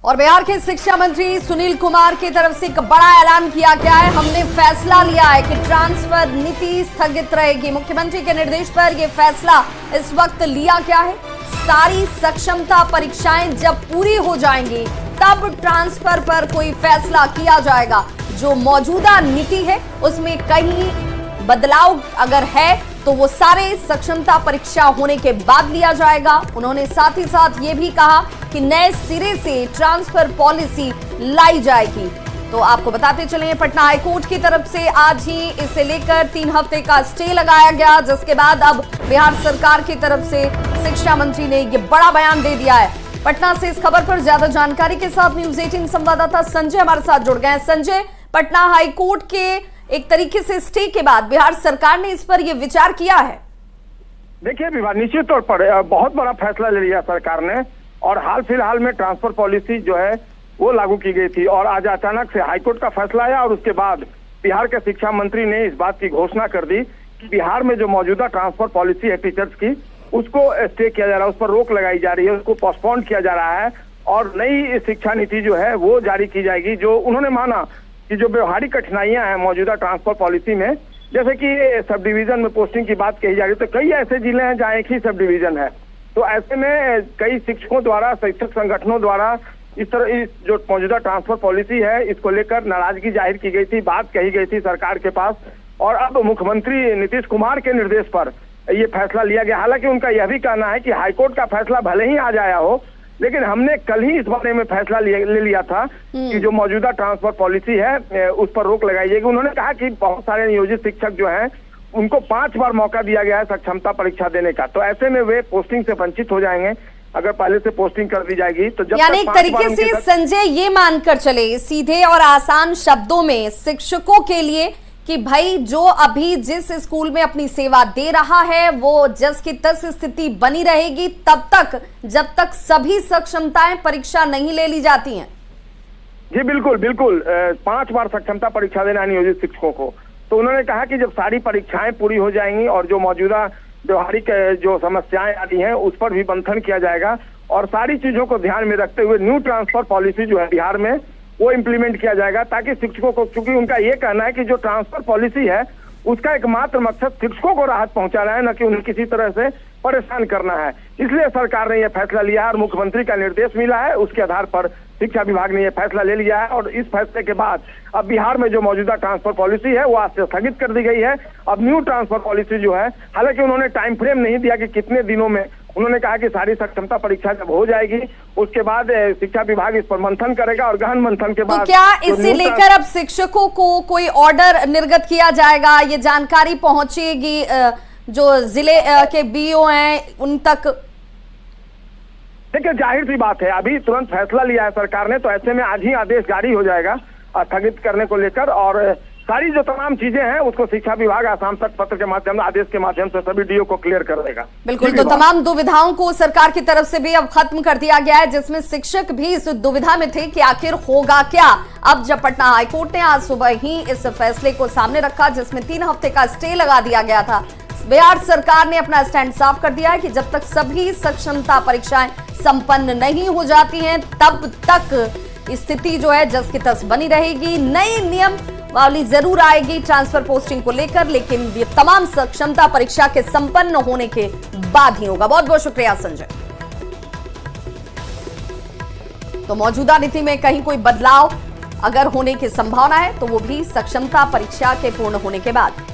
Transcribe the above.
और बिहार के शिक्षा मंत्री सुनील कुमार की तरफ से एक बड़ा ऐलान किया गया है। हमने फैसला लिया है कि ट्रांसफर नीति स्थगित रहेगी। मुख्यमंत्री के निर्देश पर यह फैसला इस वक्त लिया गया है। सारी सक्षमता परीक्षाएं जब पूरी हो जाएंगी तब ट्रांसफर पर कोई फैसला किया जाएगा। जो मौजूदा नीति है उसमें कहीं बदलाव अगर है तो वो सारे सक्षमता परीक्षा होने के बाद लिया जाएगा। उन्होंने साथ ही साथ ये भी कहा कि नए सिरे से ट्रांसफर पॉलिसी लाई जाएगी। तो आपको बताते चले, पटना हाईकोर्ट की तरफ से आज ही इसे लेकर 3 हफ्ते का स्टे लगाया गया, जिसके बाद अब बिहार सरकार की तरफ से शिक्षा मंत्री ने ये बड़ा बयान दे दिया है। पटना से इस खबर पर ज्यादा जानकारी के साथ न्यूज 18 संवाददाता संजय हमारे साथ जुड़ गए हैं। संजय, पटना हाईकोर्ट के एक तरीके से स्टे के बाद बिहार सरकार ने इस पर यह विचार किया है। देखिए विवाद निश्चित तौर पर बहुत बड़ा फैसला ले लिया सरकार ने, और हाल फिलहाल में ट्रांसफर पॉलिसी जो है वो लागू की गई थी, और आज अचानक से हाईकोर्ट का फैसला आया और उसके बाद बिहार के शिक्षा मंत्री ने इस बात की घोषणा कर दी कि बिहार में जो मौजूदा ट्रांसफर पॉलिसी है टीचर्स की, उसको स्टे किया जा रहा है, उस पर रोक लगाई जा रही है, उसको पोस्टपोन किया जा रहा है और नई शिक्षा नीति जो है वो जारी की जाएगी। जो उन्होंने माना कि जो व्यवहारिक कठिनाइयां हैं मौजूदा ट्रांसफर पॉलिसी में, जैसे कि सब डिवीजन में पोस्टिंग की बात कही जा रही है, तो कई ऐसे जिले हैं जहाँ एक ही सब डिवीजन है, तो ऐसे में कई शिक्षकों द्वारा, शिक्षक संगठनों द्वारा इस जो मौजूदा ट्रांसफर पॉलिसी है इसको लेकर नाराजगी जाहिर की गई थी, बात कही गई थी सरकार के पास, और अब मुख्यमंत्री नीतीश कुमार के निर्देश पर ये फैसला लिया गया। हालांकि उनका यह भी कहना है कि हाईकोर्ट का फैसला भले ही आज आया हो, लेकिन हमने कल ही इस बारे में फैसला ले लिया था कि जो मौजूदा ट्रांसफर पॉलिसी है उस पर रोक लगाई जाएगी। उन्होंने कहा कि बहुत सारे नियोजित शिक्षक जो हैं उनको 5 बार मौका दिया गया है सक्षमता परीक्षा देने का, तो ऐसे में वे पोस्टिंग से वंचित हो जाएंगे अगर पहले से पोस्टिंग कर दी जाएगी। तो जब यानी एक तरीके से संजय ये मानकर चले सीधे और आसान शब्दों में शिक्षकों के लिए कि भाई जो अभी जिस स्कूल में अपनी सेवा दे रहा है वो जस की तस स्थिति बनी रहेगी तब तक, जब तक सभी सक्षमताएं परीक्षा नहीं ले ली जाती हैं। जी बिल्कुल बिल्कुल, 5 बार सक्षमता परीक्षा देना है नियोजित शिक्षकों को। तो उन्होंने कहा कि जब सारी परीक्षाएं पूरी हो जाएंगी और जो मौजूदा व्यवहारिक जो समस्याएं आती हैं उस पर भी मंथन किया जाएगा, और सारी चीजों को ध्यान में रखते हुए न्यू ट्रांसफर पॉलिसी जो है बिहार में वो इम्प्लीमेंट किया जाएगा, ताकि शिक्षकों को, क्योंकि उनका ये कहना है कि जो ट्रांसफर पॉलिसी है उसका एकमात्र मकसद शिक्षकों को राहत पहुंचाना है, न कि उन्हें किसी तरह से परेशान करना है। इसलिए सरकार ने यह फैसला लिया है और मुख्यमंत्री का निर्देश मिला है, उसके आधार पर शिक्षा विभाग ने यह फैसला ले लिया है। और इस फैसले के बाद अब बिहार में जो मौजूदा ट्रांसफर पॉलिसी है वो आज से स्थगित कर दी गई है। अब न्यू ट्रांसफर पॉलिसी जो है, हालांकि उन्होंने टाइम फ्रेम नहीं दिया कि कितने दिनों में, उन्होंने कहा कि सारी सक्षमता परीक्षा जब हो जाएगी उसके बाद शिक्षा विभाग इस पर मंथन करेगा और गहन मंथन के बाद। तो क्या इसे लेकर अब शिक्षकों को कोई ऑर्डर निर्गत किया जाएगा? ये जानकारी पहुंचेगी जो जिले के बीओ हैं उन तक? देखिए जाहिर सी बात है, अभी तुरंत फैसला लिया है सरकार ने, तो ऐसे में आज ही आदेश जारी हो जाएगा स्थगित करने को लेकर, और सारी जो तमाम चीजें हैं उसको शिक्षा विभाग आसाम तक पत्र के माध्यम, आदेश के माध्यम से सभी डीओ को क्लियर कर देगा। बिल्कुल, तो तमाम दुविधाओं को सरकार की तरफ से भी अब खत्म कर दिया गया है, जिसमें शिक्षक भी इस दुविधा में थे कि आखिर होगा क्या। अब जब पटना हाईकोर्ट ने आज सुबह ही इस फैसले को सामने रखा जिसमें 3 हफ्ते का स्टे लगा दिया गया था, बिहार सरकार ने अपना स्टैंड साफ कर दिया है कि जब तक सभी सक्षमता परीक्षाएं संपन्न नहीं हो जाती हैं तब तक स्थिति जो है जस की तस बनी रहेगी। नई नियमावली जरूर आएगी ट्रांसफर पोस्टिंग को लेकर, लेकिन ये तमाम सक्षमता परीक्षा के संपन्न होने के बाद ही होगा। बहुत बहुत शुक्रिया संजय। तो मौजूदा नीति में कहीं कोई बदलाव अगर होने की संभावना है तो वो भी सक्षमता परीक्षा के पूर्ण होने के बाद।